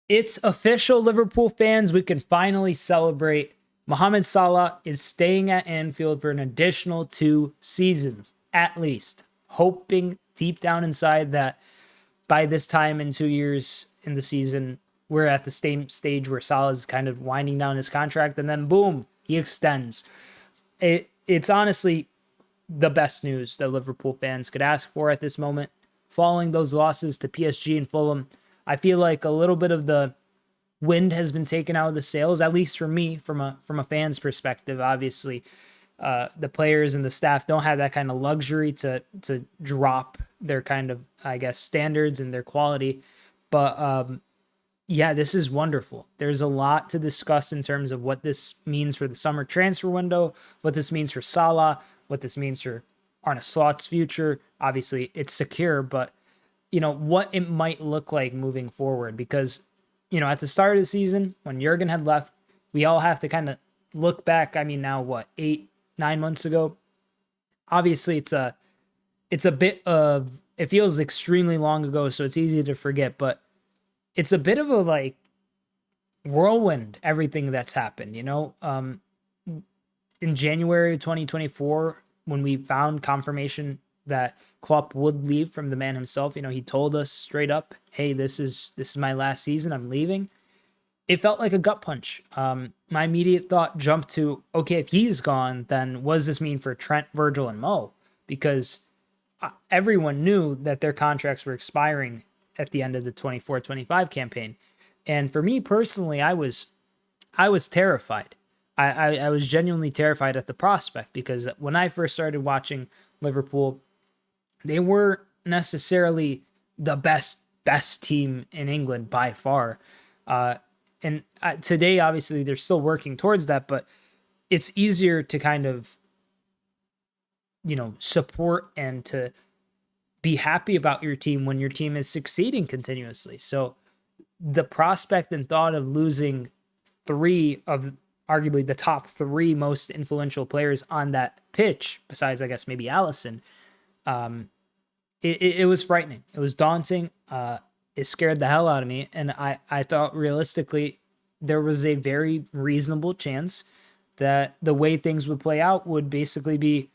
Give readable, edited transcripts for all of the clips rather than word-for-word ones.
It's official, Liverpool fans. We can finally celebrate. Mohamed Salah is staying at Anfield for an additional 2 seasons, at least. Hoping deep down inside that by this time in 2 years in the season, we're at the same stage where Salah's kind of winding down his contract, and then boom, he extends. It's honestly the best news that Liverpool fans could ask for at this moment. Following those losses to PSG and Fulham, I feel like a little bit of the wind has been taken out of the sails, at least for me, from a fan's perspective. Obviously, the players and the staff don't have that kind of luxury to drop their kind of, I guess, standards and their quality. But yeah, this is wonderful. There's a lot to discuss in terms of what this means for the summer transfer window, what this means for Salah, what this means for Arne Slot's future. Obviously, it's secure, but what it might look like moving forward. Because, at the start of the season, when Jurgen had left, we all have to kind of look back. I mean, now what, 8-9 months ago? Obviously, it's a bit of, it feels extremely long ago, so it's easy to forget, but it's a bit of a whirlwind, everything that's happened, in January of 2024, when we found confirmation that Klopp would leave from the man himself, he told us straight up, hey, this is my last season, I'm leaving. It felt like a gut punch. My immediate thought jumped to, okay, if he's gone, then what does this mean for Trent, Virgil, and Mo? Because everyone knew that their contracts were expiring at the end of the 24-25 campaign. And for me personally, I was terrified. I was genuinely terrified at the prospect, because when I first started watching Liverpool, they weren't necessarily the best team in England by far. And today, obviously, they're still working towards that, but it's easier to kind of, support and to be happy about your team when your team is succeeding continuously. So the prospect and thought of losing three of arguably the top three most influential players on that pitch, besides, I guess, maybe Alisson, it was frightening. It was daunting. It scared the hell out of me. And I thought realistically, there was a very reasonable chance that the way things would play out would basically be,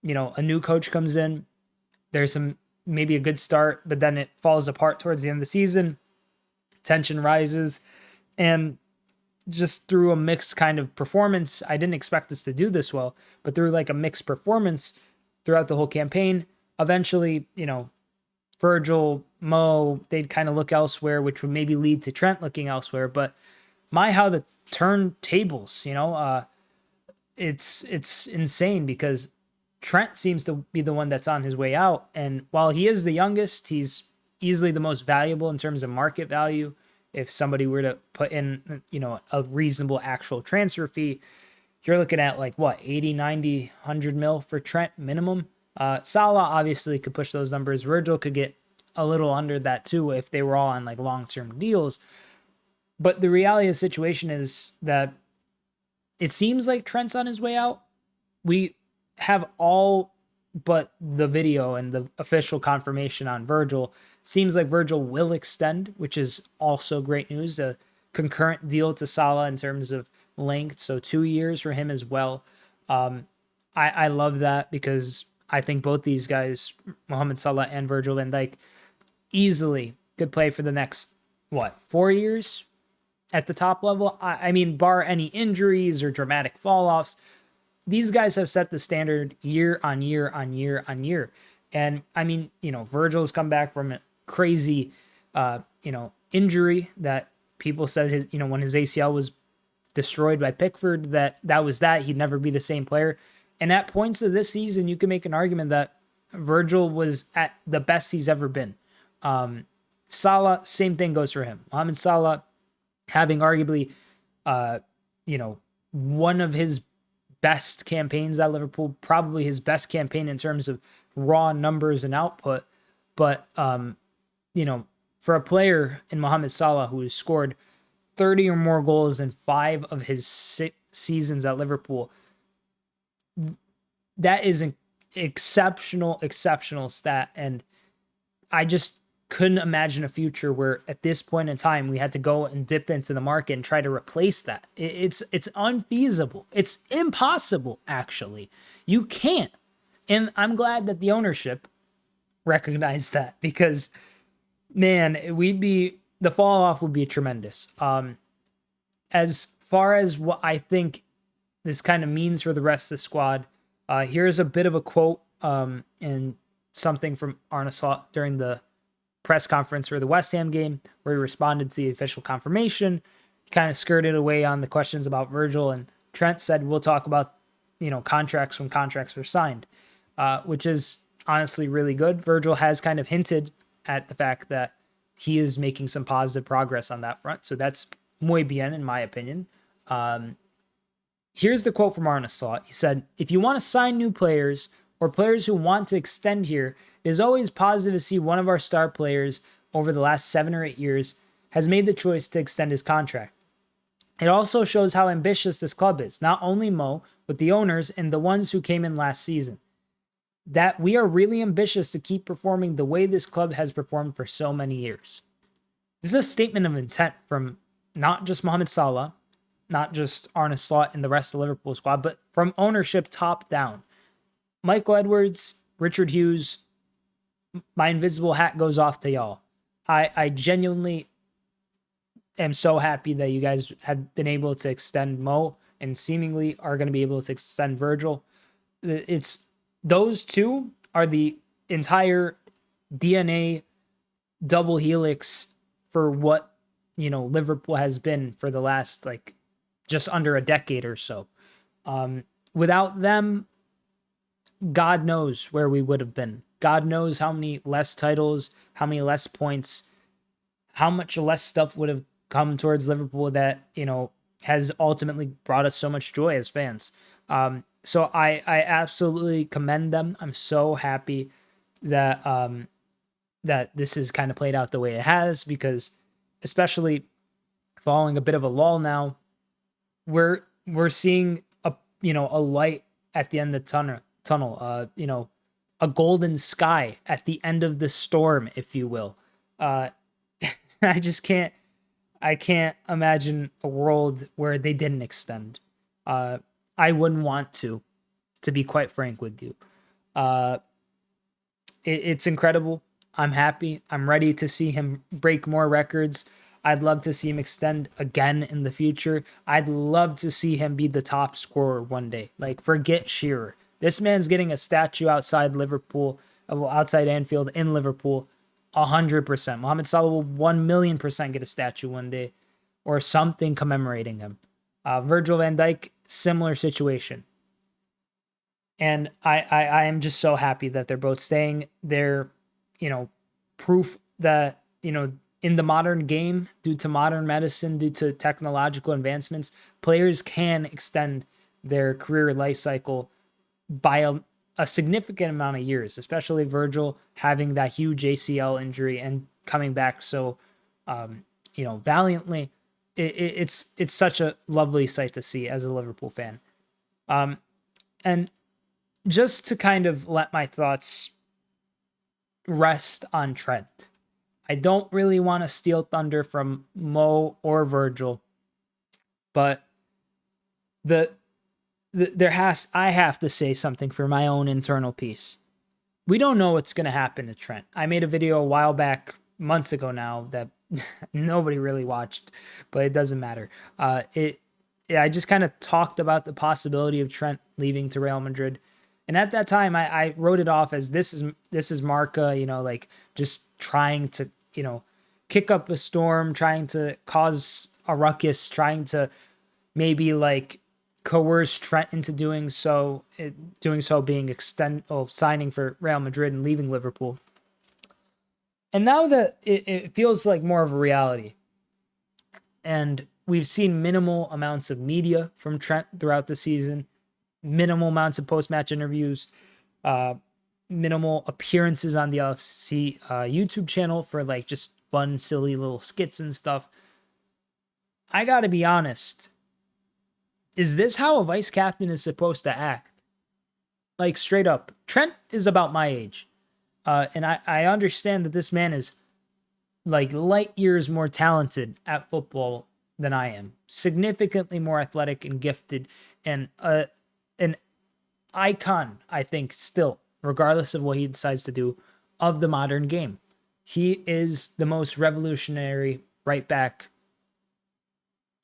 a new coach comes in, there's maybe a good start, but then it falls apart towards the end of the season. Tension rises, and just through a mixed kind of performance, I didn't expect us to do this well, but through a mixed performance throughout the whole campaign, eventually, Virgil, Mo, they'd kind of look elsewhere, which would maybe lead to Trent looking elsewhere. But how the turntables, it's insane, because Trent seems to be the one that's on his way out. And while he is the youngest, he's easily the most valuable in terms of market value. If somebody were to put in, a reasonable actual transfer fee, you're looking at 80, 90, 100 mil for Trent minimum. Salah obviously could push those numbers. Virgil could get a little under that too if they were all on long-term deals. But the reality of the situation is that it seems like Trent's on his way out. We have all but the video and the official confirmation on Virgil. Seems like Virgil will extend, which is also great news. A concurrent deal to Salah in terms of length, so 2 years for him as well. I love that, because I think both these guys, Mohamed Salah and Virgil van Dijk, easily could play for the next, 4 years at the top level. I mean, bar any injuries or dramatic fall-offs, these guys have set the standard year on year on year on year. And I mean, Virgil's come back from a crazy, injury that people said when his ACL was destroyed by Pickford, that was that. He'd never be the same player. And at points of this season, you can make an argument that Virgil was at the best he's ever been. Salah, same thing goes for him. Mohamed Salah having arguably, one of his best campaigns at Liverpool, probably his best campaign in terms of raw numbers and output. But, for a player in Mohamed Salah who has scored 30 or more goals in 5 of his 6 seasons at Liverpool, that is an exceptional stat. And couldn't imagine a future where at this point in time we had to go and dip into the market and try to replace that. It's unfeasible. It's impossible, actually. You can't. And I'm glad that the ownership recognized that, because, man, the fall off would be tremendous. As far as what I think this kind of means for the rest of the squad, here's a bit of a quote and something from Arne Slot during the press conference for the West Ham game, where he responded to the official confirmation. He kind of skirted away on the questions about Virgil, and Trent said, we'll talk about, contracts when contracts are signed, which is honestly really good. Virgil has kind of hinted at the fact that he is making some positive progress on that front. So that's muy bien, in my opinion. Here's the quote from Arne Slot. He said, if you want to sign new players or players who want to extend here, it is always positive to see one of our star players over the last 7 or 8 years has made the choice to extend his contract. It also shows how ambitious this club is, not only Mo, but the owners and the ones who came in last season. That we are really ambitious to keep performing the way this club has performed for so many years. This is a statement of intent from not just Mohamed Salah, not just Arne Slot and the rest of the Liverpool squad, but from ownership top down. Michael Edwards, Richard Hughes, my invisible hat goes off to y'all. I genuinely am so happy that you guys have been able to extend Mo and seemingly are going to be able to extend Virgil. Those two are the entire DNA double helix for what, Liverpool has been for the last, just under a decade or so. Without them, God knows where we would have been. God knows how many less titles, how many less points, how much less stuff would have come towards Liverpool that, has ultimately brought us so much joy as fans. So I absolutely commend them. I'm so happy that that this has kind of played out the way it has, because especially following a bit of a lull now, we're seeing a light at the end of the tunnel, a golden sky at the end of the storm, if you will. I can't imagine a world where they didn't extend. I wouldn't want to be quite frank with you. It's incredible. I'm happy. I'm ready to see him break more records. I'd love to see him extend again in the future. I'd love to see him be the top scorer one day. Forget Shearer. This man's getting a statue outside Liverpool, outside Anfield in Liverpool, 100%. Mohamed Salah will 1,000,000% get a statue one day or something commemorating him. Virgil van Dijk, similar situation. And I am just so happy that they're both staying. They're, proof that, in the modern game, due to modern medicine, due to technological advancements, players can extend their career life cycle by a significant amount of years, especially Virgil having that huge ACL injury and coming back so, valiantly. It's such a lovely sight to see as a Liverpool fan. And just to kind of let my thoughts rest on Trent, I don't really want to steal thunder from Mo or Virgil, but I have to say something for my own internal peace. We don't know what's going to happen to Trent. I made a video a while back, months ago now, that nobody really watched, but it doesn't matter. I just kind of talked about the possibility of Trent leaving to Real Madrid. And at that time, I wrote it off as this is Marca, just trying to, kick up a storm, trying to cause a ruckus, trying to maybe coerce Trent into doing so, being signing for Real Madrid and leaving Liverpool. And now that it feels like more of a reality, and we've seen minimal amounts of media from Trent throughout the season, minimal amounts of post-match interviews, minimal appearances on the LFC YouTube channel for just fun, silly little skits and stuff. I gotta be honest. Is this how a vice captain is supposed to act? Straight up. Trent is about my age. And I understand that this man is like light years more talented at football than I am, significantly more athletic and gifted, and an icon, I think, still, regardless of what he decides to do, of the modern game. He is the most revolutionary right back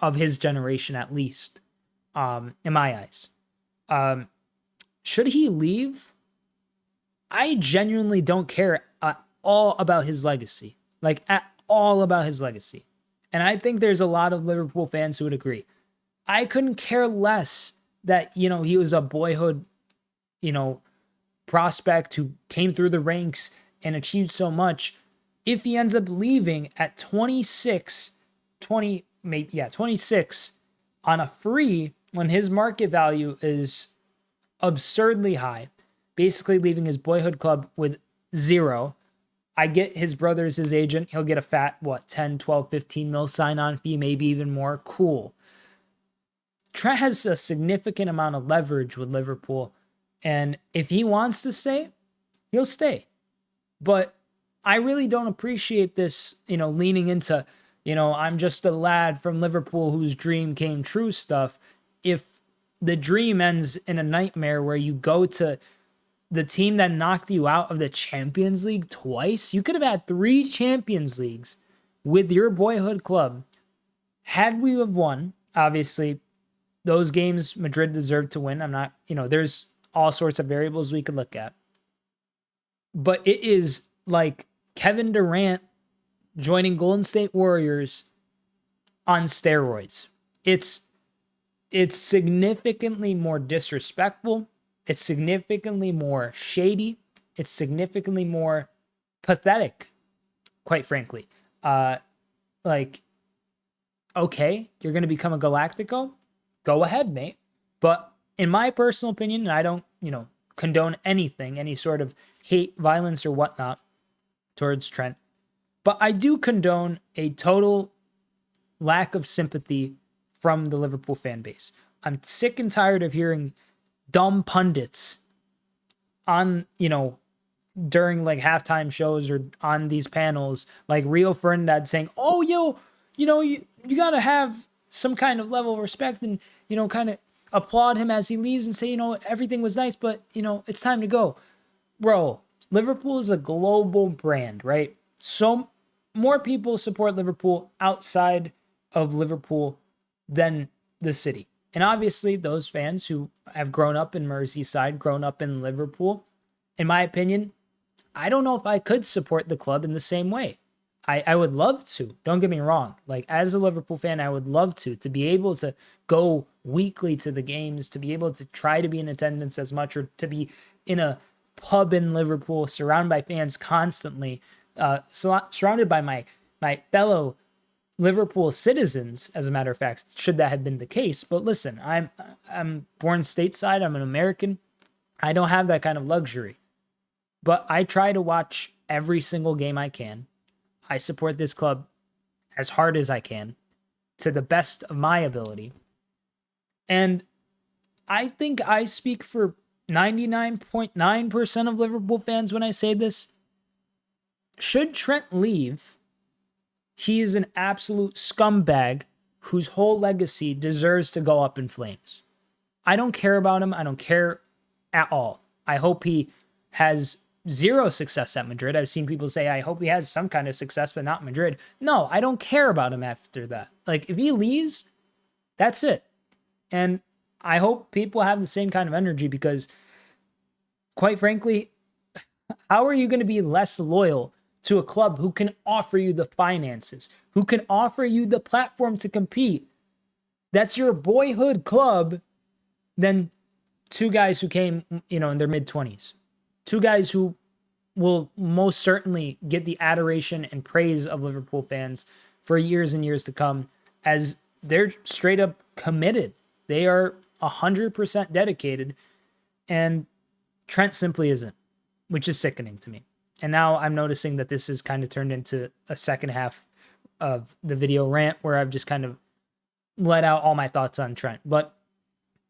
of his generation, at least, in my eyes. Should he leave? I genuinely don't care at all about his legacy. Like, at all about his legacy. And I think there's a lot of Liverpool fans who would agree. I couldn't care less that, he was a boyhood, prospect who came through the ranks and achieved so much. If he ends up leaving at 26 on a free, when his market value is absurdly high, basically leaving his boyhood club with zero. I get his brother's his agent. He'll get a fat, 10, 12, 15 mil sign-on fee, maybe even more. Cool. Trent has a significant amount of leverage with Liverpool. And if he wants to stay, he'll stay. But I really don't appreciate this, leaning into, I'm just a lad from Liverpool whose dream came true stuff. If the dream ends in a nightmare where you go to the team that knocked you out of the Champions League twice, you could have had 3 Champions Leagues with your boyhood club. Had we have won, obviously, those games Madrid deserved to win. I'm not, there's all sorts of variables we could look at. But it is like Kevin Durant joining Golden State Warriors on steroids. It's significantly more disrespectful. It's significantly more shady. It's significantly more pathetic, quite frankly. Okay, you're going to become a Galactico? Go ahead, mate. But in my personal opinion, and I don't, condone anything, any sort of hate, violence, or whatnot towards Trent, but I do condone a total lack of sympathy from the Liverpool fan base. I'm sick and tired of hearing dumb pundits on, during like halftime shows or on these panels, like Rio Ferdinand saying, oh, you got to have some kind of level of respect and, kind of applaud him as he leaves and say, everything was nice, but, it's time to go. Bro, Liverpool is a global brand, right? So more people support Liverpool outside of Liverpool than the city. And obviously those fans who have grown up in Merseyside, grown up in Liverpool, in my opinion, I don't know if I could support the club in the same way. I would love to. Don't get me wrong. Like, as a Liverpool fan, I would love to be able to go weekly to the games, to be able to try to be in attendance as much, or to be in a pub in Liverpool, surrounded by fans constantly, surrounded by my fellow Liverpool citizens, as a matter of fact, should that have been the case. But listen, I'm born stateside. I'm an American. I don't have that kind of luxury. But I try to watch every single game I can. I support this club as hard as I can, to the best of my ability. And I think I speak for 99.9% of Liverpool fans when I say this. Should Trent leave, he is an absolute scumbag whose whole legacy deserves to go up in flames. I don't care about him. I don't care at all. I hope he has zero success at Madrid. I've seen people say, I hope he has some kind of success, but not Madrid. No, I don't care about him after that. Like, if he leaves, that's it. And I hope people have the same kind of energy, because quite frankly, how are you going to be less loyal to a club who can offer you the finances, who can offer you the platform to compete? That's your boyhood club, than 2 guys who came, in their mid-20s. 2 guys who will most certainly get the adoration and praise of Liverpool fans for years and years to come, as they're straight up committed. They are 100% dedicated, and Trent simply isn't, which is sickening to me. And now I'm noticing that this has kind of turned into a second half of the video rant where I've just kind of let out all my thoughts on Trent. But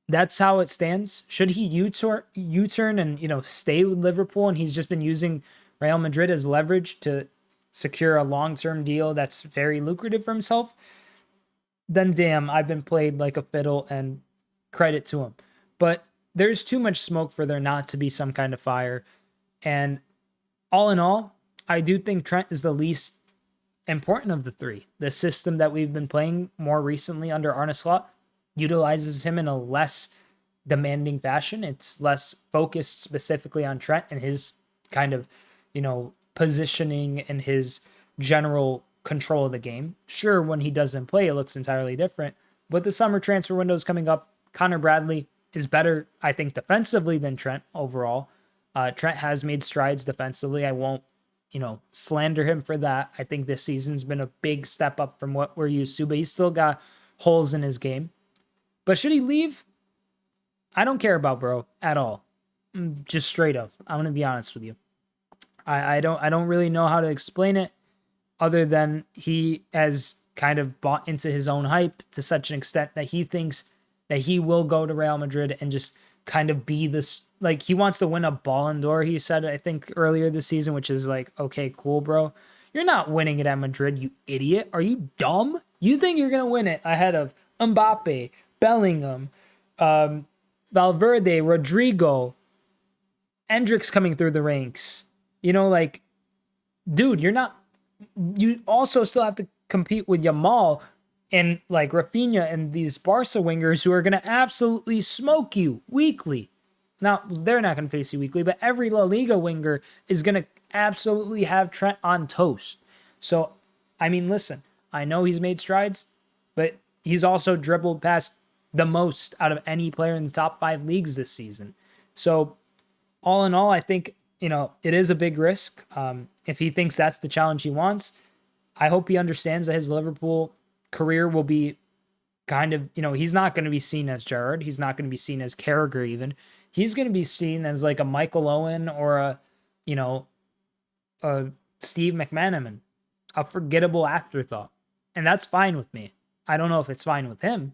that's how it stands. Should he U-turn and, stay with Liverpool, and he's just been using Real Madrid as leverage to secure a long-term deal that's very lucrative for himself, then damn, I've been played like a fiddle, and credit to him. But there's too much smoke for there not to be some kind of fire. And all in all, I do think Trent is the least important of the three. The system that we've been playing more recently under Arne Slot utilizes him in a less demanding fashion. It's less focused specifically on Trent and his kind of, positioning and his general control of the game. Sure, when he doesn't play, it looks entirely different. But the summer transfer window is coming up. Connor Bradley is better, I think, defensively than Trent overall. Trent has made strides defensively. I won't, slander him for that. I think this season's been a big step up from what we're used to, but he's still got holes in his game. But should he leave? I don't care about bro at all. Just straight up. I'm going to be honest with you. I don't really know how to explain it other than he has kind of bought into his own hype to such an extent that he thinks that he will go to Real Madrid and just kind of be this, like, he wants to win a Ballon d'Or, he said, I think earlier this season, which is like, okay, cool, bro. You're not winning it at Madrid, you idiot. Are you dumb? You think you're going to win it ahead of Mbappe, Bellingham, Valverde, Rodrigo, Endrick's coming through the ranks. Dude, you're not. You also still have to compete with Yamal and like Rafinha and these Barca wingers who are going to absolutely smoke you weekly. Now, they're not going to face you weekly, but every La Liga winger is going to absolutely have Trent on toast. So, I mean, listen, I know he's made strides, but he's also dribbled past the most out of any player in the top 5 leagues this season. So, all in all, I think, it is a big risk. If he thinks that's the challenge he wants, I hope he understands that his Liverpool career will be kind of, he's not going to be seen as Gerrard. He's not going to be seen as Carragher even. He's going to be seen as like a Michael Owen or a Steve McManaman, a forgettable afterthought. And that's fine with me. I don't know if it's fine with him.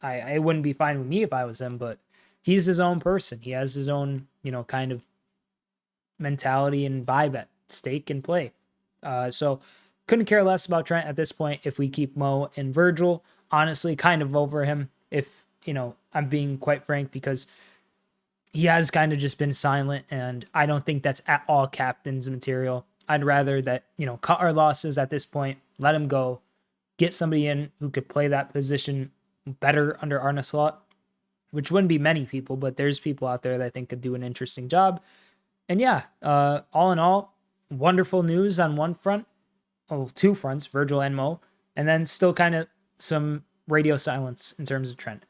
It wouldn't be fine with me if I was him, but he's his own person. He has his own, kind of mentality and vibe at stake and play. So couldn't care less about Trent at this point if we keep Mo and Virgil. Honestly, kind of over him if, I'm being quite frank, because he has kind of just been silent, and I don't think that's at all captain's material. I'd rather that, cut our losses at this point, let him go, get somebody in who could play that position better under Arne Slot, which wouldn't be many people, but there's people out there that I think could do an interesting job. And yeah, all in all, wonderful news on one front. Oh, 2 fronts, Virgil and Mo, and then still kind of some radio silence in terms of Trent.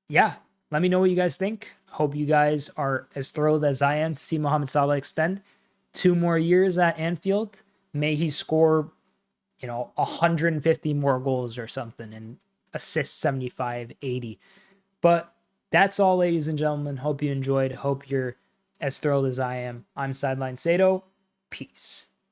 Yeah, let me know what you guys think. Hope you guys are as thrilled as I am to see Mohamed Salah extend 2 more years at Anfield. May he score, 150 more goals or something and assist 75, 80. But that's all, ladies and gentlemen. Hope you enjoyed. Hope you're as thrilled as I am. I'm Sideline Sedo. Peace.